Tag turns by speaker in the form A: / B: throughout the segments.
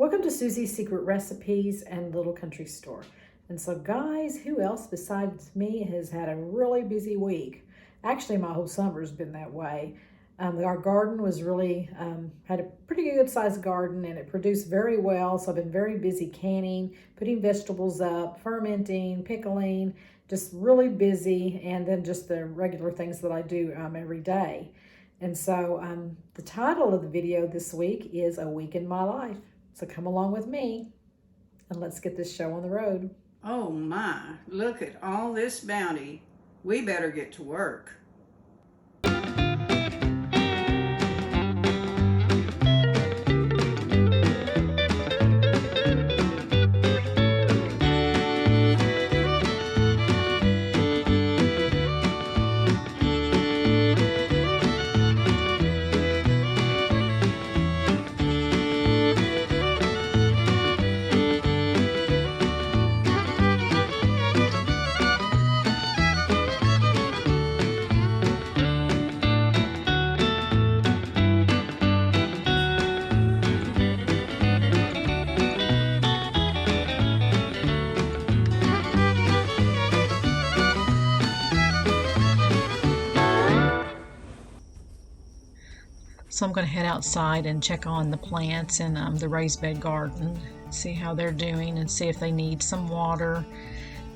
A: Welcome to Susie's Secret Recipes and Little Country Store. And so guys, who else besides me has had a really busy week? Actually, my whole summer's been that way. Our garden was really, had a pretty good sized garden and it produced very well. So I've been very busy canning, putting vegetables up, fermenting, pickling, just really busy. And then just the regular things that I do every day. And so the title of the video this week is A Week in My Life. So come along with me and let's get this show on the road.
B: Oh my, look at all this bounty. We better get to work.
C: So I'm going to head outside and check on the plants in the raised bed garden, see how they're doing and see if they need some water.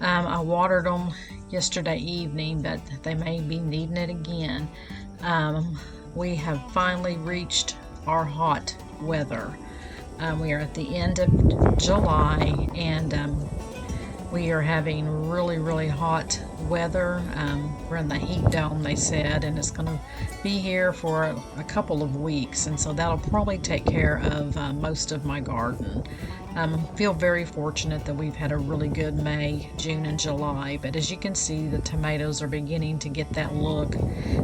C: I watered them yesterday evening, but they may be needing it again. We have finally reached our hot weather. We are at the end of July and we are having really hot weather. We're in the heat dome, they said, and it's going to be here for a couple of weeks, and so that'll probably take care of most of my garden. Feel very fortunate that we've had a really good May, June, and July, but as you can see, the tomatoes are beginning to get that look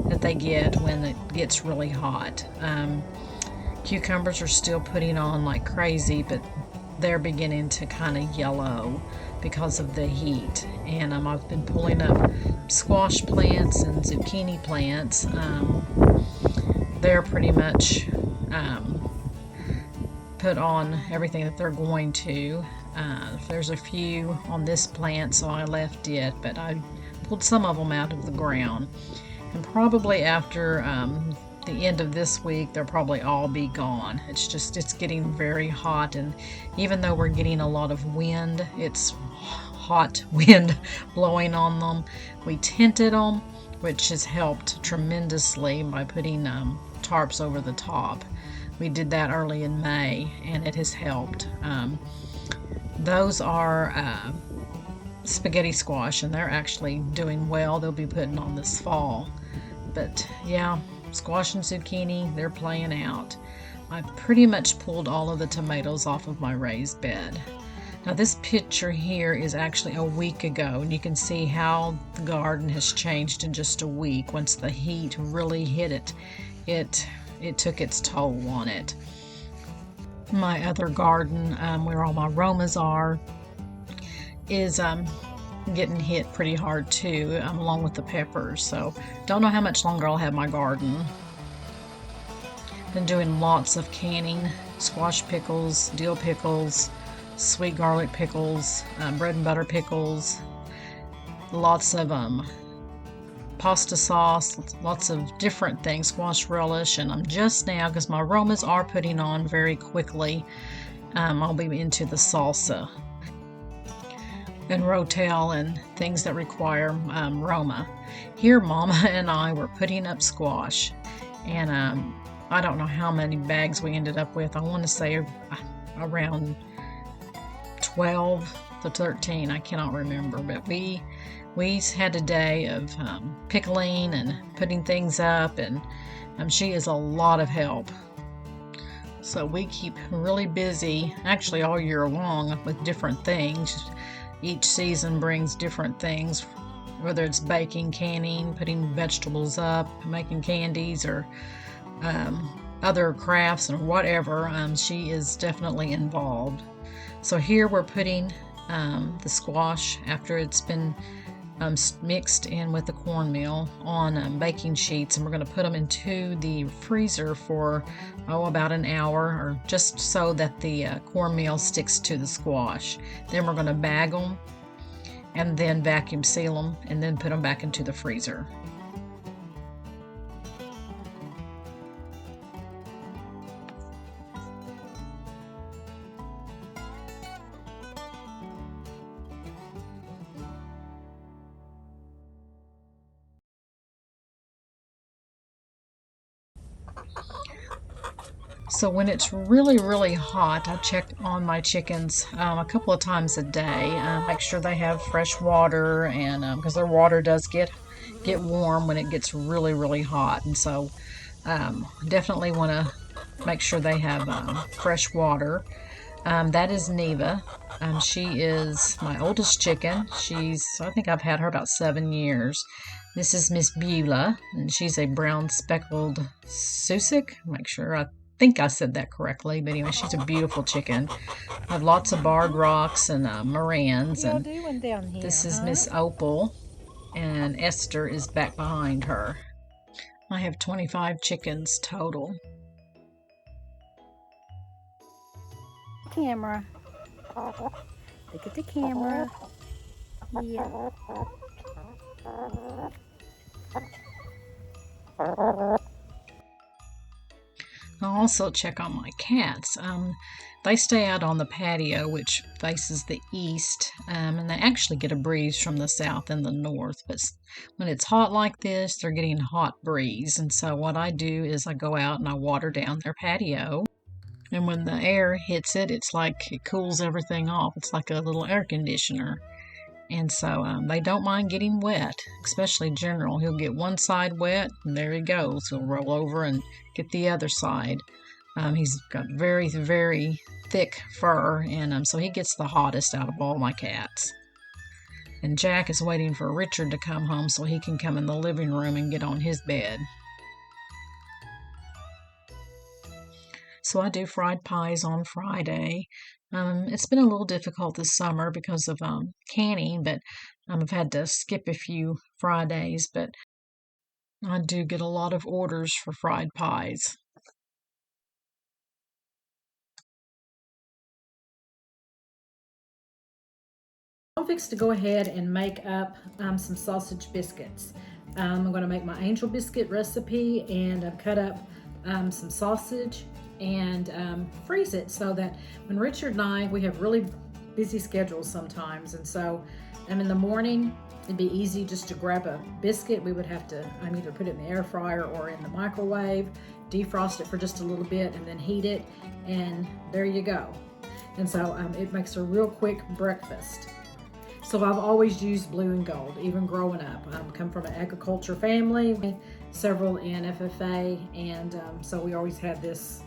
C: that they get when it gets really hot. Cucumbers are still putting on like crazy, but they're beginning to kind of yellow because of the heat. And I've been pulling up squash plants and zucchini plants. They're pretty much put on everything that they're going to. There's a few on this plant, so I left it, but I pulled some of them out of the ground. And probably after the end of this week, they'll probably all be gone. It's getting very hot, and even though we're getting a lot of wind, it's hot wind blowing on them. We tinted them, which has helped tremendously by putting tarps over the top. We did that early in May and it has helped. Those are spaghetti squash and they're actually doing well. They'll be putting on this fall. But yeah, squash and zucchini, they're playing out. I pretty much pulled all of the tomatoes off of my raised bed. Now this picture here is actually a week ago, and you can see how the garden has changed in just a week. Once the heat really hit it took its toll on it. My other garden, where all my Romas are, is getting hit pretty hard too, along with the peppers. So don't know how much longer I'll have my garden. Been doing lots of canning, squash pickles, dill pickles, sweet garlic pickles, bread and butter pickles, lots of pasta sauce, lots of different things, squash relish, and I'm just now, because my aromas are putting on very quickly, I'll be into the salsa and rotel and things that require Roma. Here Mama and I were putting up squash, and I don't know how many bags we ended up with. I want to say around 12 to 13, I cannot remember, but we had a day of pickling and putting things up, and she is a lot of help. So we keep really busy, actually all year long, with different things. Each season brings different things, whether it's baking, canning, putting vegetables up, making candies, or other crafts or whatever. She is definitely involved. So here we're putting the squash after it's been mixed in with the cornmeal on baking sheets, and we're going to put them into the freezer for about an hour, or just so that the cornmeal sticks to the squash. Then we're going to bag them and then vacuum seal them and then put them back into the freezer. So when it's really, really hot, I check on my chickens a couple of times a day. Make sure they have fresh water, and because their water does get warm when it gets really, really hot. And so definitely want to make sure they have fresh water. That is Neva. She is my oldest chicken. I think I've had her about 7 years. This is Miss Beulah, and she's a brown speckled Sussex. Make sure I think I said that correctly, but anyway, she's a beautiful chicken. I have lots of barred rocks and Morans, and
A: doing down here,
C: this is Miss Opal, and Esther is back behind her. I have 25 chickens total.
A: Camera. Look at the camera. Yeah.
C: I'll also check on my cats. They stay out on the patio, which faces the east, and they actually get a breeze from the south and the north. But when it's hot like this, they're getting hot breeze. And so what I do is I go out and I water down their patio. And when the air hits it, it's like it cools everything off. It's like a little air conditioner. And so they don't mind getting wet, especially General. He'll get one side wet, and there he goes. He'll roll over and get the other side. He's got very, very thick fur, and so he gets the hottest out of all my cats. And Jack is waiting for Richard to come home so he can come in the living room and get on his bed. So I do fried pies on Friday. It's been a little difficult this summer because of canning, but I've had to skip a few Fridays, but I do get a lot of orders for fried pies.
A: I'm fixed to go ahead and make up some sausage biscuits. I'm going to make my angel biscuit recipe, and I've cut up some sausage and freeze it so that when Richard and I, we have really busy schedules sometimes, and so in the morning it'd be easy just to grab a biscuit. We would have to either put it in the air fryer or in the microwave, defrost it for just a little bit, and then heat it, and there you go. And so it makes a real quick breakfast. So I've always used blue and gold, even growing up. I come from an agriculture family, several in FFA, and so we always had this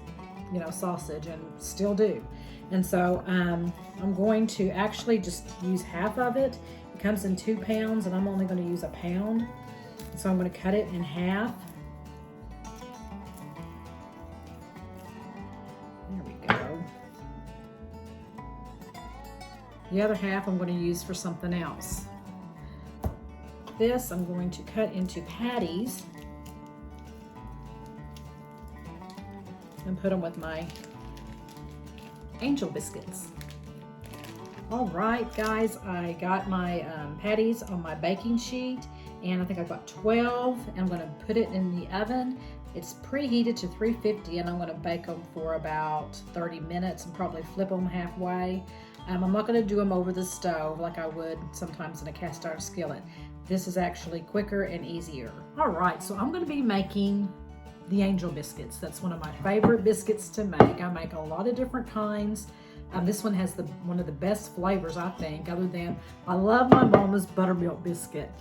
A: sausage, and still do. And so I'm going to actually just use half of it. It comes in 2 pounds, and I'm only going to use 1 pound. So I'm going to cut it in half. There we go. The other half I'm going to use for something else. This I'm going to cut into patties and put them with my angel biscuits. All right, guys, I got my patties on my baking sheet, and I think I've got 12, and I'm going to put it in the oven. It's preheated to 350, and I'm going to bake them for about 30 minutes and probably flip them halfway. I'm not going to do them over the stove like I would sometimes in a cast iron skillet. This is actually quicker and easier. All right, so I'm going to be making the angel biscuits. That's one of my favorite biscuits to make. I make a lot of different kinds. This one has one of the best flavors, I think, other than I love my mama's buttermilk biscuit.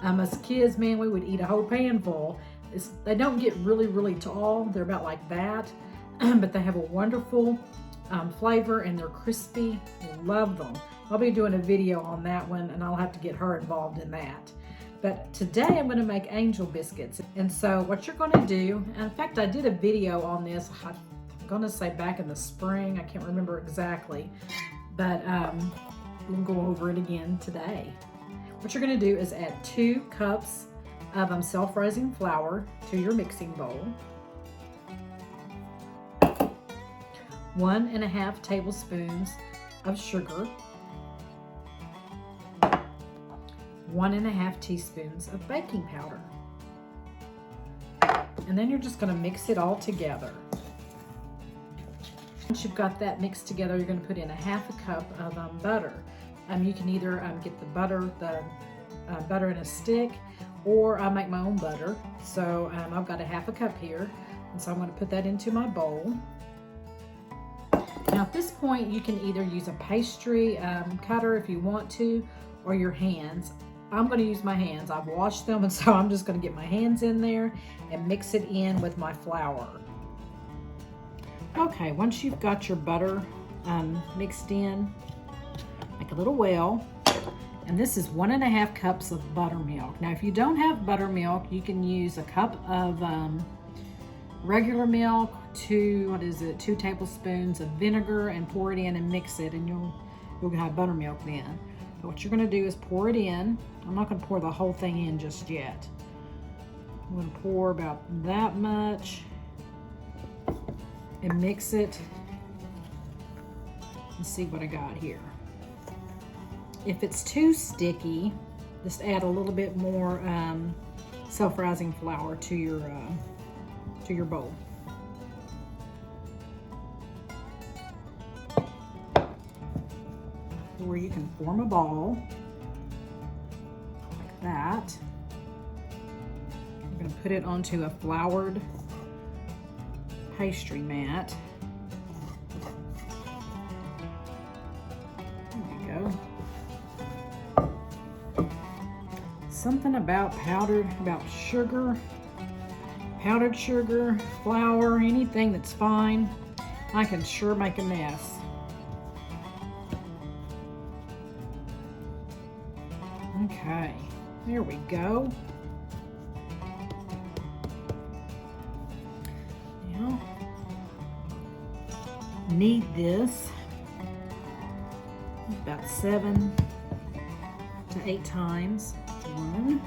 A: As kids, man, we would eat a whole pan full. They don't get really, really tall. They're about like that, but they have a wonderful flavor, and they're crispy. Love them. I'll be doing a video on that one, and I'll have to get her involved in that. But today I'm going to make angel biscuits. And so what you're going to do, and in fact I did a video on this, I'm going to say back in the spring, I can't remember exactly, but we'll go over it again today. what you're going to do is add 2 cups of self-rising flour to your mixing bowl. 1.5 tablespoons of sugar. 1.5 teaspoons of baking powder. And then you're just going to mix it all together. Once you've got that mixed together, you're going to put in 1/2 cup of butter. You can either get the butter in a stick, or I make my own butter. So I've got 1/2 cup here, and so I'm going to put that into my bowl. Now at this point, you can either use a pastry cutter if you want to, or your hands. I'm going to use my hands. I've washed them, and so I'm just going to get my hands in there and mix it in with my flour. Okay, once you've got your butter mixed in, make a little well. And this is 1.5 cups of buttermilk. Now, if you don't have buttermilk, you can use a cup of regular milk, 2 tablespoons of vinegar, and pour it in and mix it, and you'll have buttermilk then. But what you're going to do is pour it in. I'm not going to pour the whole thing in just yet. I'm going to pour about that much and mix it and see what I got here. If it's too sticky, just add a little bit more self-rising flour to your bowl. Where you can form a ball like that. You're going to put it onto a floured pastry mat. There we go. Something about powdered sugar, flour, anything that's fine. I can sure make a mess. Okay, there we go. Now, knead this about 7 to 8 times. 1.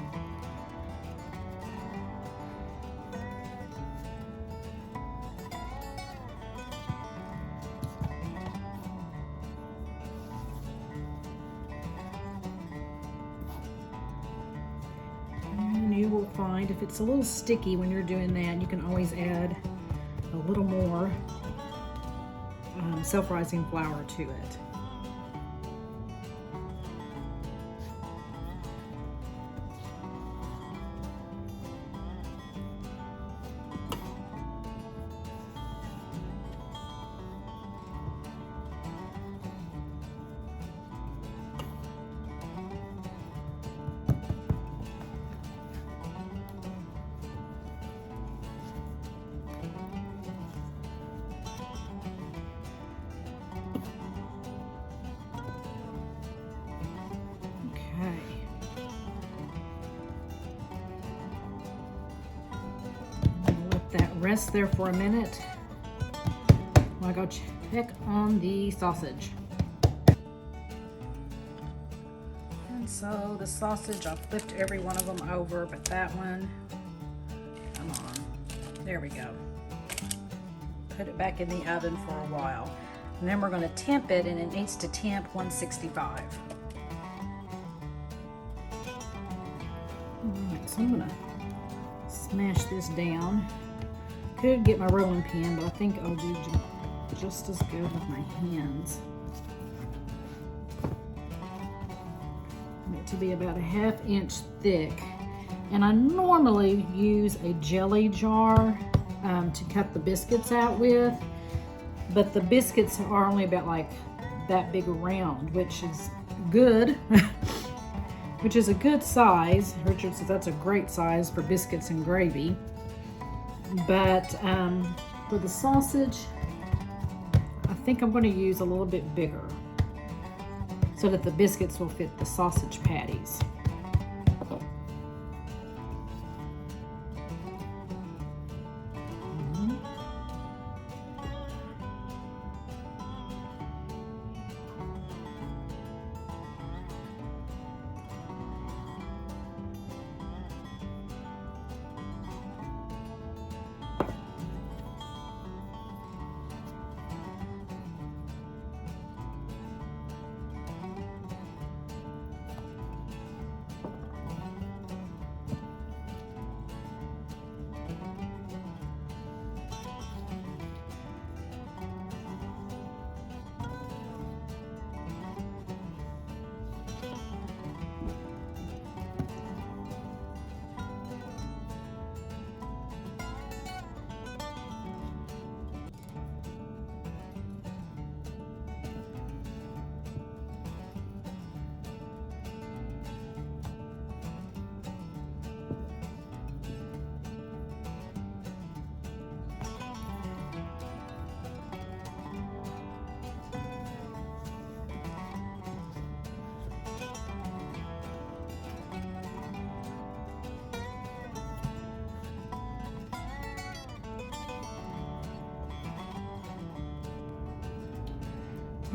A: And you will find if it's a little sticky when you're doing that, you can always add a little more self-rising flour to it. That rest there for a minute while I go check on the sausage. And so the sausage, I flipped every one of them over, but that one, come on, there we go. Put it back in the oven for a while. And then we're going to temp it, and it needs to temp 165. Alright, so I'm going to smash this down. Could get my rolling pin, but I think I'll do just as good with my hands. To be about a 1/2 inch thick. And I normally use a jelly jar to cut the biscuits out with, but the biscuits are only about like that big around, which is good, which is a good size. Richard says that's a great size for biscuits and gravy. But for the sausage, I think I'm going to use a little bit bigger so that the biscuits will fit the sausage patties.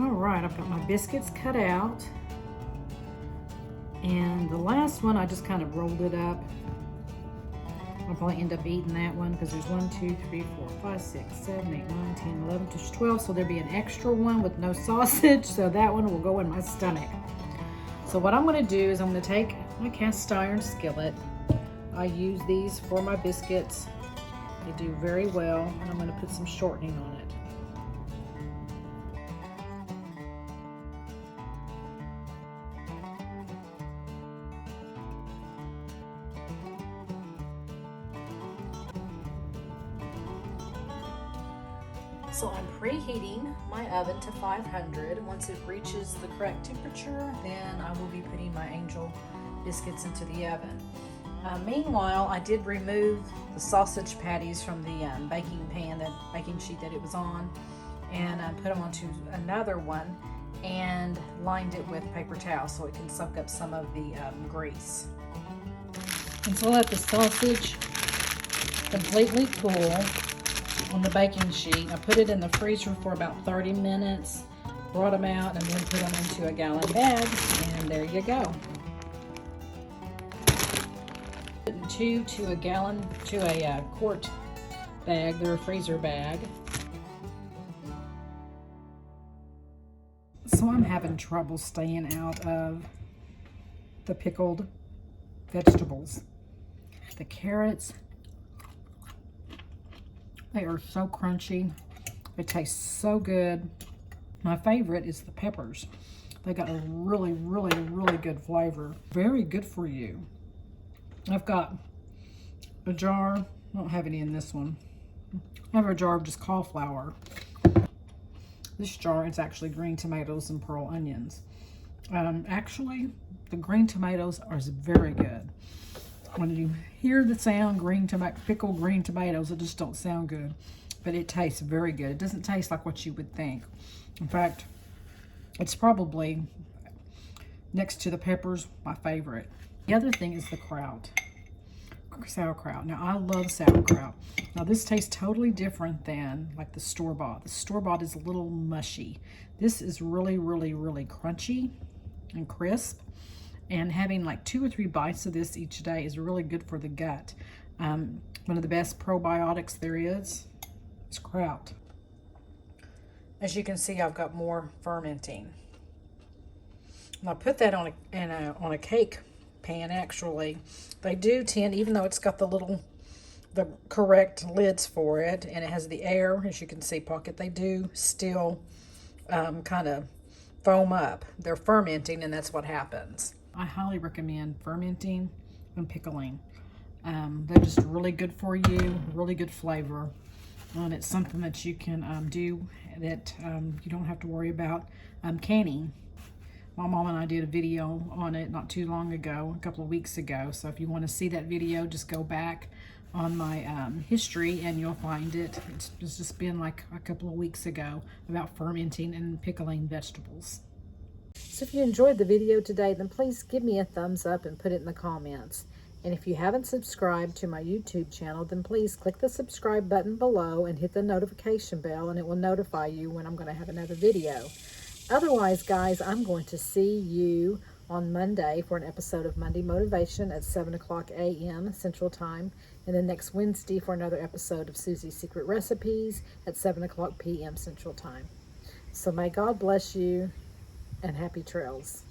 A: All right, I've got my biscuits cut out. And the last one, I just kind of rolled it up. I'll probably end up eating that one because there's 1, 2, 3, 4, 5, 6, 7, 8, 9, 10, 11, 12. So there'll be an extra one with no sausage. So that one will go in my stomach. So what I'm going to do is I'm going to take my cast iron skillet. I use these for my biscuits. They do very well. And I'm going to put some shortening on it. So I'm preheating my oven to 500. Once it reaches the correct temperature, then I will be putting my angel biscuits into the oven. Meanwhile, I did remove the sausage patties from the baking pan, the baking sheet that it was on, and I put them onto another one and lined it with paper towel so it can soak up some of the grease. And so I let the sausage completely cool on the baking sheet. I put it in the freezer for about 30 minutes, brought them out, and then put them into a gallon bag, and there you go. Putting 2 to a gallon, to a quart bag, their freezer bag. So I'm having trouble staying out of the pickled vegetables. The carrots, they are so crunchy. It tastes so good. My favorite is the peppers. They got a really, really, really good flavor. Very good for you. I've got a jar. I don't have any in this one. I have a jar of just cauliflower. This jar is actually green tomatoes and pearl onions. Actually, the green tomatoes are very good. When you hear the sound pickled green tomatoes, it just don't sound good, but it tastes very good. It doesn't taste like what you would think. In fact, it's probably next to the peppers my favorite. The other thing is the sauerkraut. Now I love sauerkraut. Now this tastes totally different than like the store-bought. The store-bought is a little mushy. This is really, really, really crunchy and crisp. And having like 2 or 3 bites of this each day is really good for the gut. One of the best probiotics there is kraut. As you can see, I've got more fermenting. And I put that on a cake pan. Actually, they do tend, even though it's got the correct lids for it, and it has the air, as you can see, pocket, they do still kind of foam up. They're fermenting, and that's what happens. I highly recommend fermenting and pickling. They're just really good for you, really good flavor. And it's something that you can do that you don't have to worry about canning. My mom and I did a video on it not too long ago, a couple of weeks ago. So if you want to see that video, just go back on my history and you'll find it. It's just been like a couple of weeks ago about fermenting and pickling vegetables. So if you enjoyed the video today, then please give me a thumbs up and put it in the comments. And if you haven't subscribed to my YouTube channel, then please click the subscribe button below and hit the notification bell, and it will notify you when I'm going to have another video. Otherwise, guys, I'm going to see you on Monday for an episode of Monday Motivation at 7 o'clock a.m. Central Time, and then next Wednesday for another episode of Susie's Secret Recipes at 7 o'clock p.m. Central Time. So may God bless you, and happy trails.